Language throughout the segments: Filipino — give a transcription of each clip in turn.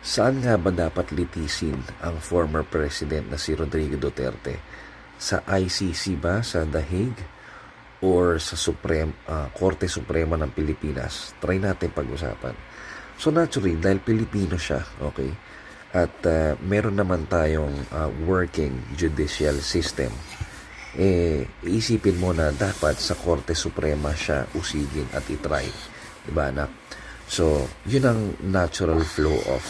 Saan nga ba dapat litisin ang former president na si Rodrigo Duterte? Sa ICC ba, sa The Hague, or sa Korte Suprema ng Pilipinas? Try natin pag-usapan. So naturally, dahil Pilipino siya, okay, at meron naman tayong working judicial system, isipin mo na dapat sa Korte Suprema siya usigin at itry. Diba, anak? So, yun ang natural flow of,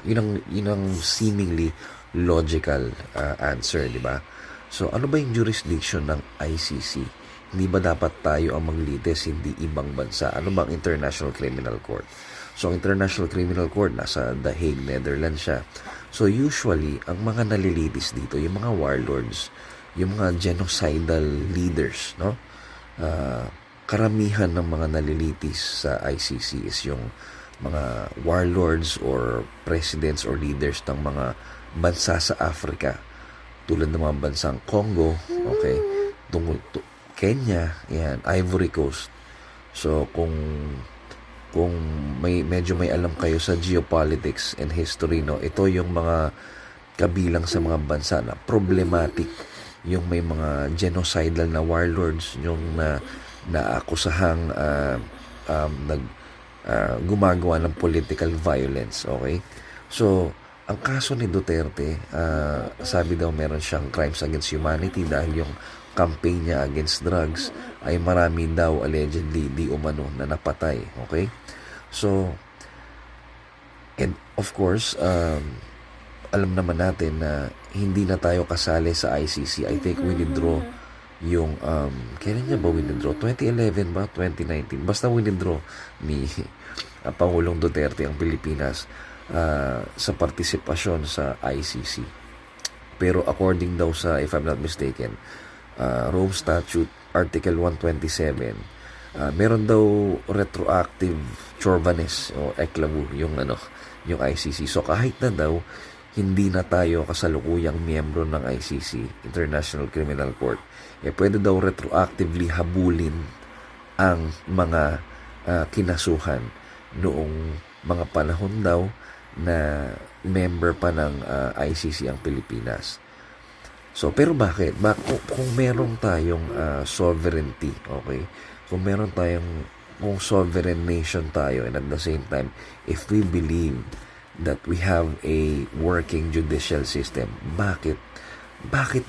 yun ang seemingly logical answer, di ba? So, ano ba yung jurisdiction ng ICC? Hindi ba dapat tayo ang maglitis, hindi ibang bansa? Ano bang International Criminal Court? So, ang International Criminal Court, nasa The Hague, Netherlands siya. So, usually, ang mga nalilitis dito, yung mga warlords, yung mga genocidal leaders, no? Karamihan ng mga nalilitis sa ICC is yung mga warlords or presidents or leaders ng mga bansa sa Africa, tulad ng mga bansang Congo, okay, Kenya, yan, Ivory Coast. So kung medyo may alam kayo sa geopolitics and history, no, ito yung mga kabilang sa mga bansa na problematic, yung may mga genocidal na warlords, yung naakusahang gumagawa ng political violence, okay? So, ang kaso ni Duterte, sabi daw meron siyang crimes against humanity dahil yung campaign niya against drugs ay marami daw allegedly di umano na napatay, okay? So, and of course, alam naman natin na hindi na tayo kasali sa ICC. I think we withdraw yung kailan niya ba withdraw? 2011 ba? 2019? Basta withdraw ni Pangulong Duterte ang Pilipinas sa partisipasyon sa ICC. Pero according daw sa, if I'm not mistaken, Rome Statute Article 127, meron daw retroactive chauvinism o eklabu yung ICC. So kahit na daw hindi na tayo kasalukuyang miyembro ng ICC, International Criminal Court, pwede daw retroactively habulin ang mga kinasuhan noong mga panahon daw na member pa ng ICC ang Pilipinas. So, pero bakit? Kung meron tayong sovereignty, okay? Kung meron tayong, kung sovereign nation tayo, and at the same time, if we believe that we have a working judicial system, bakit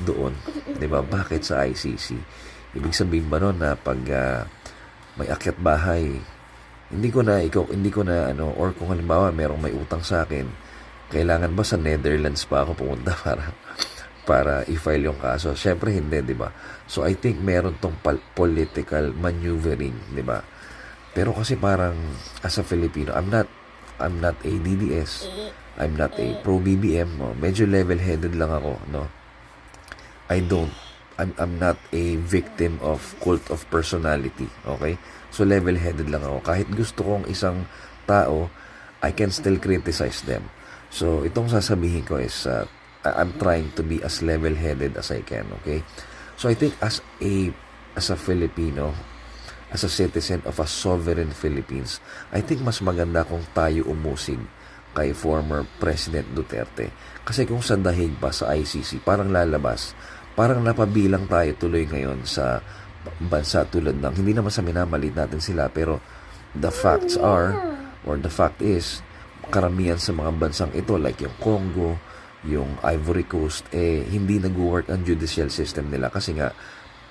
doon? 'Di ba? Bakit sa ICC? Ibig sabihin ba noon na pag may akyat bahay, hindi ko na or kung halimbawa merong may utang sa akin, kailangan ba sa Netherlands pa ako pumunta para i-file yung kaso? Syempre hindi, 'di ba? So I think meron tong political maneuvering, 'di ba? Pero kasi parang as a Filipino, I'm not a DDS. I'm not a pro-BBM. No? Medyo level-headed lang ako. No? I'm not a victim of cult of personality. Okay? So, level-headed lang ako. Kahit gusto kong isang tao, I can still criticize them. So, itong sasabihin ko is, I'm trying to be as level-headed as I can. Okay? So, I think as a Filipino, as a citizen of a sovereign Philippines, I think mas maganda kung tayo umusig kay former President Duterte. Kasi kung sa dahig pa sa ICC, parang lalabas, parang napabilang tayo tuloy ngayon sa bansa tulad ng, hindi naman sa minamalit natin sila, pero the facts are, or the fact is, karamihan sa mga bansang ito, like yung Congo, yung Ivory Coast, hindi nag-work ang judicial system nila kasi nga,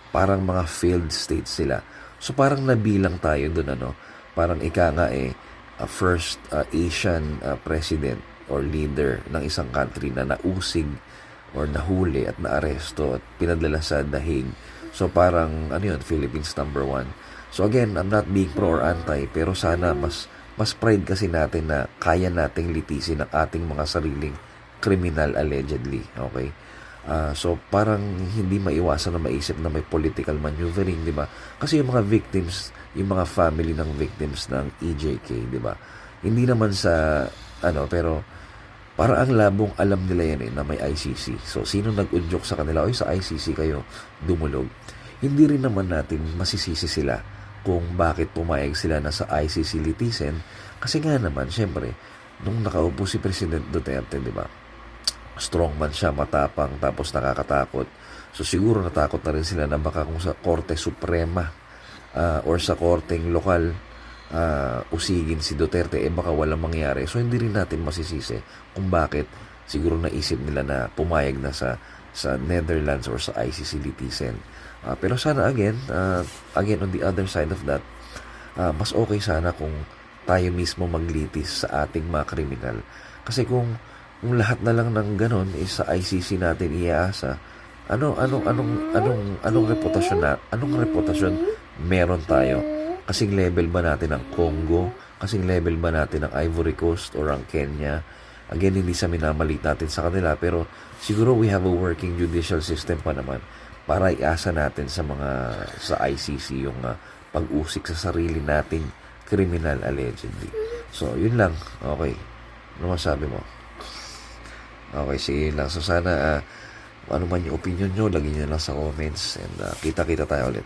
parang mga failed states sila. So parang nabilang tayo doon, parang ika nga first Asian president or leader ng isang country na nausig or nahuli at naaresto at pinadala sa The Hague. So parang Philippines #1. So again, I'm not being pro or anti, pero sana mas pride kasi natin na kaya nating litisin ang ating mga sariling criminal allegedly, okay? So parang hindi maiwasan na maisip na may political maneuvering, di ba? Kasi yung mga victims, yung mga family ng victims ng EJK, di ba? Hindi naman sa pero para ang labong alam nila yan na may ICC. So sino nag-udyok sa kanila, oy sa ICC kayo dumulog. Hindi rin naman natin masisisi sila kung bakit pumayag sila na sa ICC litisin. Kasi nga naman, syempre, nung nakaupo si President Duterte, di ba? Strongman siya, matapang, tapos nakakatakot. So siguro natakot na rin sila na baka kung sa Korte Suprema or sa korteng lokal usigin si Duterte, baka walang mangyari. So hindi rin natin masisisi kung bakit siguro naisip nila na pumayag na sa Netherlands or sa ICC Litizen. Pero sana again on the other side of that, mas okay sana kung tayo mismo maglitis sa ating mga kriminal. Kasi kung lahat na lang ng ganon is sa ICC natin iaasa, anong reputasyon meron tayo? Kasing level ba natin ang Congo? Kasing level ba natin ang Ivory Coast or ang Kenya? Again, hindi sa minamalit natin sa kanila, pero siguro we have a working judicial system pa naman para iasa natin sa ICC yung pag-usik sa sarili nating criminal allegedly. So, yun lang. Okay. Ano masabi mo? Okay, sige yun lang. So, sana ano man yung opinion nyo, lagyan nyo lang sa comments and kita-kita tayo ulit.